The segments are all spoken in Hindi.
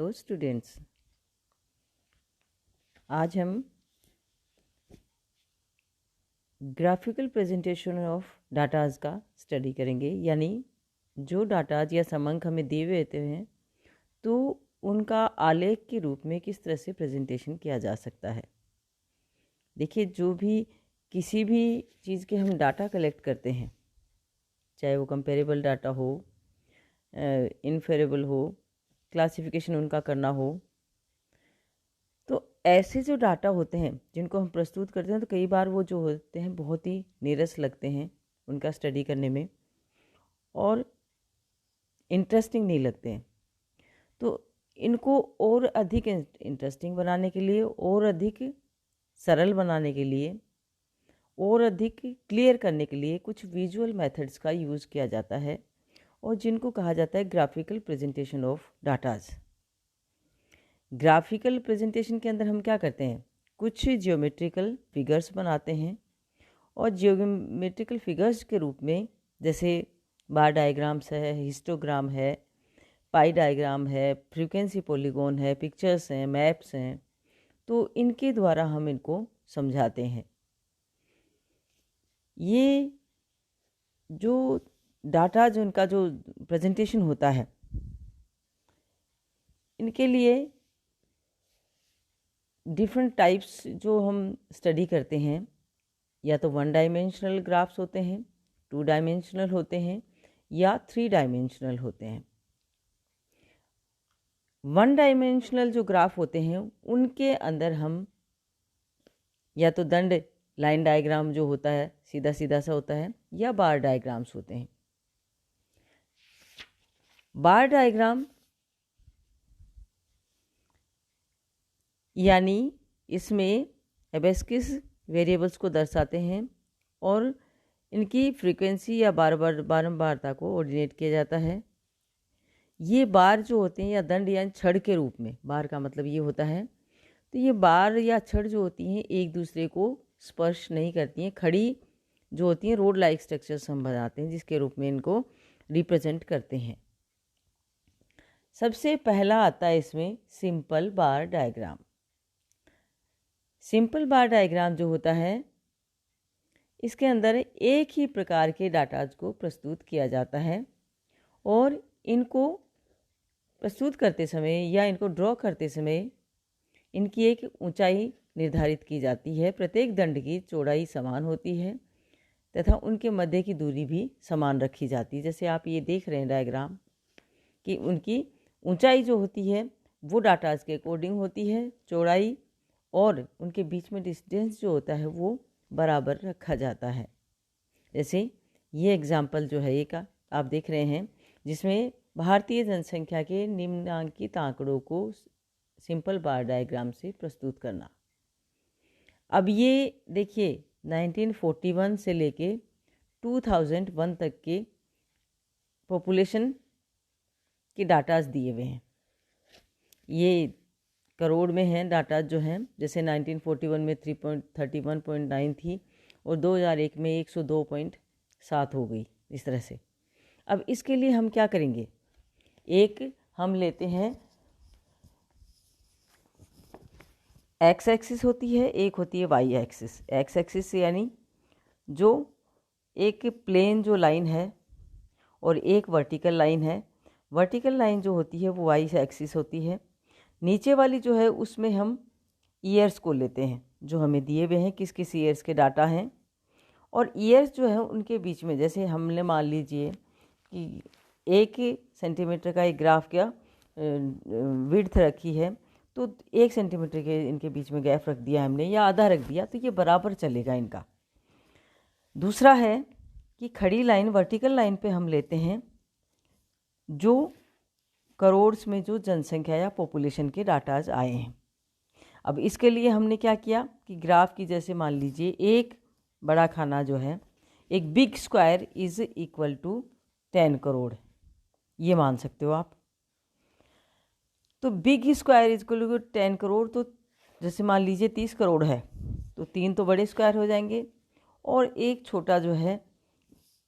हेलो स्टूडेंट्स, आज हम ग्राफिकल प्रेजेंटेशन ऑफ डाटाज का स्टडी करेंगे। यानी जो डाटाज या समंक हमें दिए हुए होते हैं तो उनका आलेख के रूप में किस तरह से प्रेजेंटेशन किया जा सकता है। देखिए, जो भी किसी भी चीज़ के हम डाटा कलेक्ट करते हैं, चाहे वो कंपेरेबल डाटा हो, इनफेरेबल हो, क्लासिफिकेशन उनका करना हो, तो ऐसे जो डाटा होते हैं जिनको हम प्रस्तुत करते हैं तो कई बार वो जो होते हैं बहुत ही नीरस लगते हैं उनका स्टडी करने में और इंटरेस्टिंग नहीं लगते हैं। तो इनको और अधिक इंटरेस्टिंग बनाने के लिए, और अधिक सरल बनाने के लिए, और अधिक क्लियर करने के लिए कुछ विजुअल मेथड्स का यूज़ किया जाता है और जिनको कहा जाता है graphical presentation of datas. Graphical presentation के अंदर हम क्या करते हैं, कुछ जियोमेट्रिकल फिगर्स बनाते हैं और जियोमेट्रिकल फिगर्स के रूप में जैसे बार डायग्राम्स है, हिस्टोग्राम है, पाई डायग्राम है, फ्रीक्वेंसी पॉलीगॉन है, पिक्चर्स हैं, मैप्स हैं, तो इनके द्वारा हम इनको समझाते हैं। ये जो डाटा जो इनका जो प्रेजेंटेशन होता है, इनके लिए डिफरेंट टाइप्स जो हम स्टडी करते हैं, या तो 1 डायमेंशनल ग्राफ्स होते हैं, 2 डायमेंशनल होते हैं या 3 डायमेंशनल होते हैं। 1 डायमेंशनल जो ग्राफ होते हैं उनके अंदर हम या तो दंड लाइन डायग्राम जो होता है सीधा सीधा सा होता है, या बार डायग्राम्स होते हैं। बार डायग्राम यानी इसमें एबेस्किस वेरिएबल्स को दर्शाते हैं और इनकी फ्रीक्वेंसी या बारंबारता को ऑर्डिनेट किया जाता है। ये बार जो होते हैं या दंड या छड़ के रूप में, बार का मतलब ये होता है, तो ये बार या छड़ जो होती हैं एक दूसरे को स्पर्श नहीं करती हैं। खड़ी जो होती हैं रोड लाइक स्ट्रक्चर्स हम बनाते हैं जिसके रूप में इनको रिप्रेजेंट करते हैं। सबसे पहला आता है इसमें सिंपल बार डायग्राम। सिंपल बार डायग्राम जो होता है इसके अंदर एक ही प्रकार के डाटाज को प्रस्तुत किया जाता है और इनको प्रस्तुत करते समय या इनको ड्रॉ करते समय इनकी एक ऊंचाई निर्धारित की जाती है। प्रत्येक दंड की चौड़ाई समान होती है तथा उनके मध्य की दूरी भी समान रखी जाती है। जैसे आप ये देख रहे हैं डायग्राम कि उनकी ऊंचाई जो होती है वो डाटाज के अकॉर्डिंग होती है, चौड़ाई और उनके बीच में डिस्टेंस जो होता है वो बराबर रखा जाता है। जैसे ये एग्जाम्पल जो है एक आप देख रहे हैं जिसमें भारतीय जनसंख्या के निम्नांकित आंकड़ों को सिंपल बार डायग्राम से प्रस्तुत करना। अब ये देखिए 1941 से लेके 2001 तक के पॉपुलेशन के डाटाज दिए हुए हैं। ये करोड़ में हैं डाटा जो हैं, जैसे 1941 में 331.9 थी और 2001 में 102.7 हो गई, इस तरह से। अब इसके लिए हम क्या करेंगे, एक हम लेते हैं एक्स एक्सिस होती है, एक होती है वाई एक्सिस। एक्स एक्सिस यानी जो एक प्लेन जो लाइन है और एक वर्टिकल लाइन है। वर्टिकल लाइन जो होती है वो वाई एक्सिस होती है। नीचे वाली जो है उसमें हम ईयर्स को लेते हैं जो हमें दिए हुए हैं, किस किस ईयर्स के डाटा हैं, और ईयर्स जो है उनके बीच में, जैसे हमने मान लीजिए कि 1 सेंटीमीटर का एक ग्राफ क्या विड्थ रखी है, तो 1 सेंटीमीटर के इनके बीच में गैप रख दिया हमने या आधा रख दिया, तो ये बराबर चलेगा इनका। दूसरा है कि खड़ी लाइन वर्टिकल लाइन पे हम लेते हैं जो करोड़ में जो जनसंख्या या पॉपुलेशन के डाटाज आए हैं। अब इसके लिए हमने क्या किया कि ग्राफ की जैसे मान लीजिए एक बड़ा खाना जो है, एक big square is equal to 10 crore, ये मान सकते हो आप। तो big square is equal to 10 crore, तो जैसे मान लीजिए 30 करोड़ है तो 3 तो बड़े स्क्वायर हो जाएंगे और एक छोटा जो है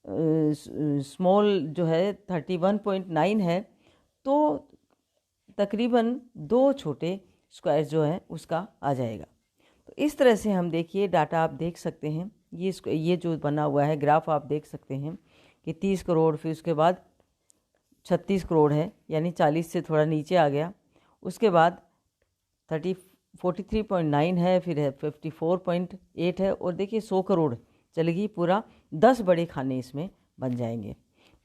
स्मॉल जो है 31.9 है, तो तकरीबन 2 छोटे स्क्वायर जो है उसका आ जाएगा। तो इस तरह से हम देखिए डाटा आप देख सकते हैं, ये जो बना हुआ है ग्राफ आप देख सकते हैं कि 30 करोड़, फिर उसके बाद 36 करोड़ है, यानी 40 से थोड़ा नीचे आ गया। उसके बाद 43.9 है, फिर है 54.8 है, और देखिए 100 करोड़ चलेगी, पूरा 10 बड़े खाने इसमें बन जाएंगे।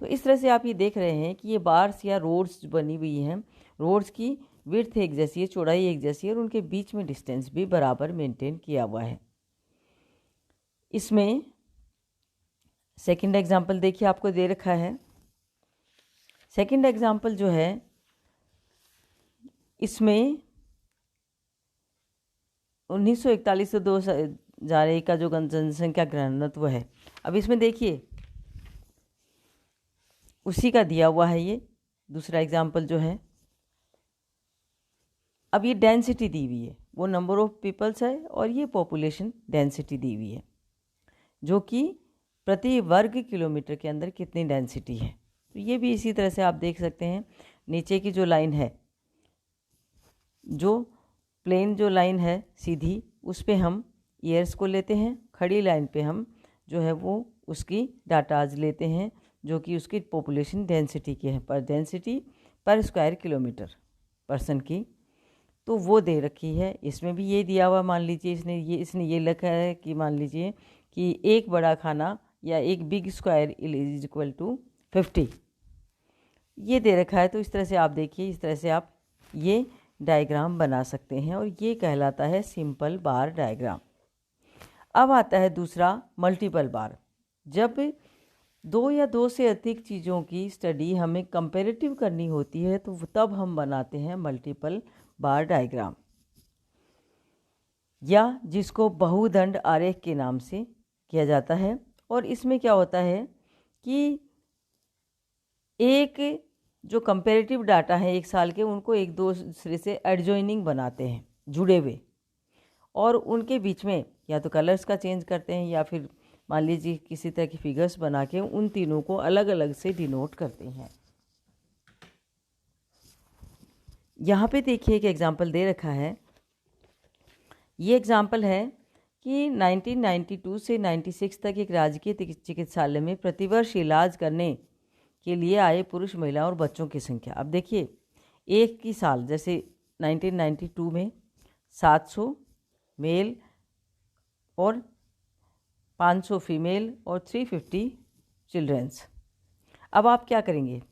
तो इस तरह से आप ये देख रहे हैं कि ये बार्स या रोड्स बनी हुई हैं, रोड्स की विड्थ एक जैसी है, चौड़ाई एक जैसी है, और उनके बीच में डिस्टेंस भी बराबर मेंटेन किया हुआ है। इसमें सेकंड एग्जांपल देखिए आपको दे रखा है। सेकंड एग्जांपल जो है इसमें 1941 से 2001 का जो जनसंख्या घनत्व है, अब इसमें देखिए उसी का दिया हुआ है ये दूसरा एग्जाम्पल जो है। अब ये डेंसिटी दी हुई है, वो नंबर ऑफ पीपल्स है, और ये पॉपुलेशन डेंसिटी दी हुई है, जो कि प्रति वर्ग किलोमीटर के अंदर कितनी डेंसिटी है। तो ये भी इसी तरह से आप देख सकते हैं। नीचे की जो लाइन है, जो प्लेन जो लाइन है सीधी, उस पे हम ईयर्स को लेते हैं, खड़ी लाइन पे हम जो है वो उसकी डाटाज लेते हैं, जो कि उसकी पॉपुलेशन डेंसिटी के हैं, पर डेंसिटी पर स्क्वायर किलोमीटर पर्सन की, तो वो दे रखी है। इसमें भी ये दिया हुआ, मान लीजिए इसने ये लिखा है कि मान लीजिए कि एक बड़ा खाना या एक big square is equal to 50, ये दे रखा है। तो इस तरह से आप देखिए, इस तरह से आप ये डायग्राम बना सकते हैं, और ये कहलाता है सिंपल बार डायग्राम। अब आता है दूसरा मल्टीपल बार। जब 2 या 2 से अधिक चीज़ों की स्टडी हमें कंपैरेटिव करनी होती है, तो तब हम बनाते हैं मल्टीपल बार डायग्राम, या जिसको बहुदंड आरेख के नाम से किया जाता है। और इसमें क्या होता है कि एक जो कंपैरेटिव डाटा है एक साल के, उनको एक दूसरे से एडजॉइनिंग बनाते हैं, जुड़े हुए, और उनके बीच में या तो कलर्स का चेंज करते हैं, या फिर मान लीजिए किसी तरह की फिगर्स बना के उन तीनों को अलग अलग से डिनोट करते हैं। यहाँ पे देखिए एक एग्जाम्पल दे रखा है। ये एग्जाम्पल है कि 1992 से 96 तक एक राजकीय चिकित्सालय में प्रतिवर्ष इलाज करने के लिए आए पुरुष, महिला और बच्चों की संख्या। अब देखिए एक ही साल, जैसे 1992 में 700 मेल और 500 फीमेल और 350 चिल्ड्रंस। अब आप क्या करेंगे,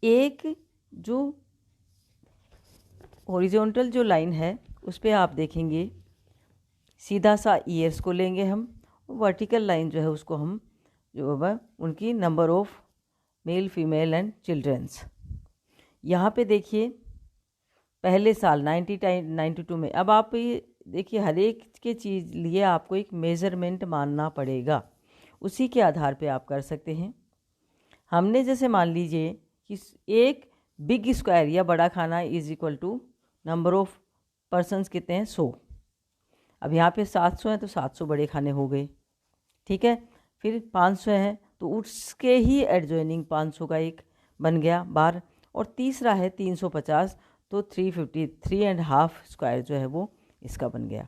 एक जो हॉरिजॉन्टल जो लाइन है उस पर आप देखेंगे सीधा सा ईयर्स को लेंगे हम, वर्टिकल लाइन जो है उसको हम जो है उनकी number of male, female and childrens. यहाँ पे देखिए पहले साल 1992 में, अब आप ये देखिए हर एक के चीज़ लिए आपको एक मेज़रमेंट मानना पड़ेगा, उसी के आधार पे आप कर सकते हैं। हमने जैसे मान लीजिए कि एक बिग स्क्वायर या बड़ा खाना is equal to number of persons कितने हैं, 100। अब यहाँ पे 700 हैं तो 700 बड़े खाने हो गए, ठीक है। फिर 500 हैं तो उसके ही एडजॉइनिंग 500 का एक बन गया बार, और तीसरा है 350 तो 353.5 स्क्वायर जो है वो इसका बन गया।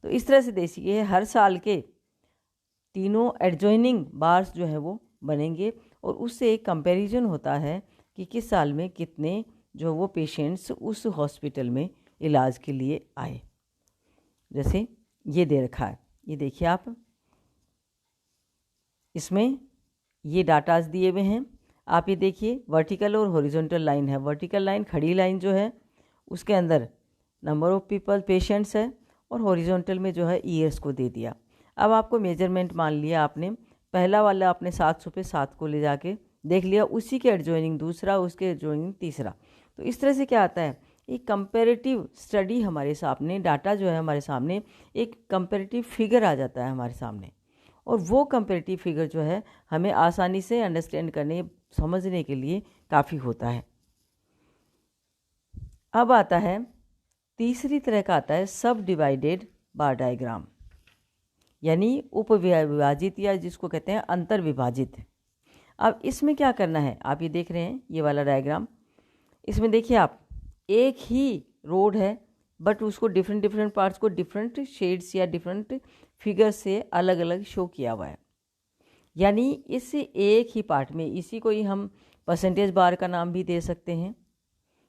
तो इस तरह से देखिए हर साल के तीनों एडजॉइनिंग बार्स जो है वो बनेंगे, और उससे एक कंपैरिजन होता है कि किस साल में कितने जो वो पेशेंट्स उस हॉस्पिटल में इलाज के लिए आए। जैसे ये दे रखा है, ये देखिए आप, इसमें ये डाटाज दिए हुए हैं। आप ये देखिए वर्टिकल और हॉरिजॉन्टल लाइन है। वर्टिकल लाइन खड़ी लाइन जो है उसके अंदर नंबर ऑफ पीपल पेशेंट्स है, और हॉरिजॉन्टल में जो है ईयर्स को दे दिया। अब आपको मेजरमेंट मान लिया आपने, पहला वाला आपने 700 पे 7 को ले जाके देख लिया, उसी के एडजॉइनिंग दूसरा, उसके एडजॉइनिंग तीसरा। तो इस तरह से क्या आता है, एक कंपैरेटिव स्टडी हमारे सामने, डाटा जो है हमारे सामने, एक कंपैरेटिव फिगर आ जाता है हमारे सामने, और वो कंपैरेटिव फिगर जो है हमें आसानी से अंडरस्टैंड करने, समझने के लिए काफ़ी होता है। अब आता है तीसरी तरह का, आता है सब डिवाइडेड बार डायग्राम, यानी उपविभाजित, या जिसको कहते हैं अंतर विभाजित। अब इसमें क्या करना है, आप ये देख रहे हैं ये वाला डायग्राम, इसमें देखिए आप, एक ही रोड है बट उसको डिफरेंट डिफरेंट पार्ट्स को डिफरेंट शेड्स या डिफरेंट फिगर से अलग अलग शो किया हुआ है। यानी इस एक ही पार्ट में इसी को ही हम परसेंटेज बार का नाम भी दे सकते हैं।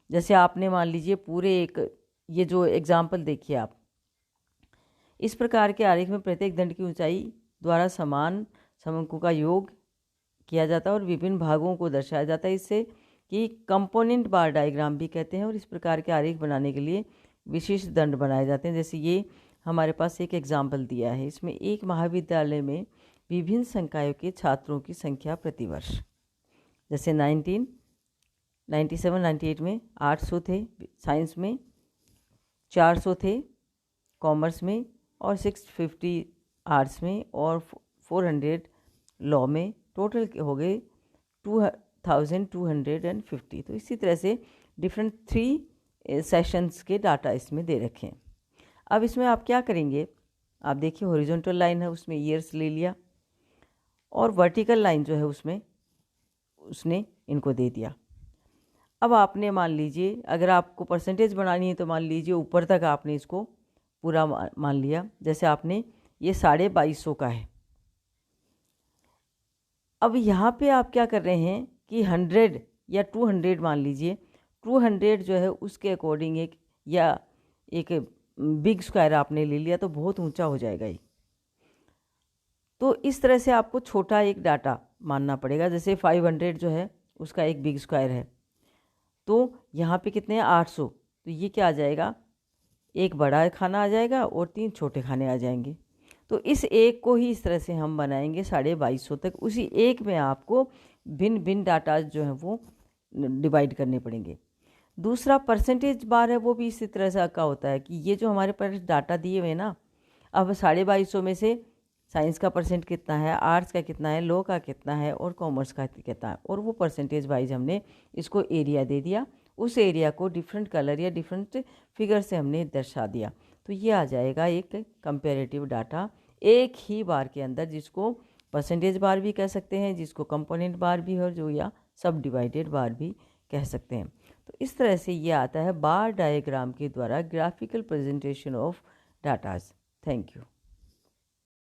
जैसे आपने मान लीजिए पूरे एक, ये जो एग्जाम्पल देखिए आप, इस प्रकार के आरेख में प्रत्येक दंड की ऊंचाई द्वारा समान समअंकों का योग किया जाता है और विभिन्न भागों को दर्शाया जाता है। इससे कि कंपोनेंट बार डायग्राम भी कहते हैं। और इस प्रकार के आरेख बनाने के लिए विशिष्ट दंड बनाए जाते हैं। जैसे ये हमारे पास एक एग्जाम्पल दिया है, इसमें एक महाविद्यालय में विभिन्न संकायों के छात्रों की संख्या प्रतिवर्ष, जैसे 1997-98 में 800 थे, साइंस में 400 थे, कॉमर्स में, और 650 आर्ट्स में, और 400 लॉ में। टोटल हो गए 2250। तो इसी तरह से डिफरेंट 3 सेशंस के डाटा इसमें दे रखे हैं। अब इसमें आप क्या करेंगे, आप देखिए हॉरिजॉन्टल लाइन है उसमें ईयर्स ले लिया, और वर्टिकल लाइन जो है उसमें उसने इनको दे दिया। अब आपने मान लीजिए अगर आपको परसेंटेज बनानी है तो मान लीजिए ऊपर तक आपने इसको पूरा मान लिया। जैसे आपने ये 2250 का है। अब यहाँ पे आप क्या कर रहे हैं कि 100 या 200 मान लीजिए, 200 जो है उसके अकॉर्डिंग एक बिग स्क्वायर आपने ले लिया तो बहुत ऊंचा हो जाएगा ये। तो इस तरह से आपको छोटा एक डाटा मानना पड़ेगा। जैसे 500 जो है उसका एक बिग स्क्वायर है, तो यहाँ पे कितने हैं 800, तो ये क्या आ जाएगा, एक बड़ा खाना आ जाएगा और 3 छोटे खाने आ जाएंगे। तो इस एक को ही इस तरह से हम बनाएंगे 2250 तक। उसी एक में आपको भिन्न भिन्न डाटा जो हैं वो डिवाइड करने पड़ेंगे। दूसरा परसेंटेज बार है, वो भी इसी तरह से का होता है कि ये जो हमारे पास डाटा दिए हुए ना, अब 2250 में से साइंस का परसेंट कितना है, आर्ट्स का कितना है, लॉ का कितना है और कॉमर्स का कितना है, और वो परसेंटेज वाइज हमने इसको एरिया दे दिया। उस एरिया को डिफरेंट कलर या डिफरेंट फिगर से हमने दर्शा दिया। तो ये आ जाएगा एक कंपैरेटिव डाटा एक ही बार के अंदर, जिसको परसेंटेज बार भी कह सकते हैं, जिसको कंपोनेंट बार भी और जो या सब डिवाइडेड बार भी कह सकते हैं। तो इस तरह से ये आता है बार डायग्राम के द्वारा graphical presentation of datas. Thank you.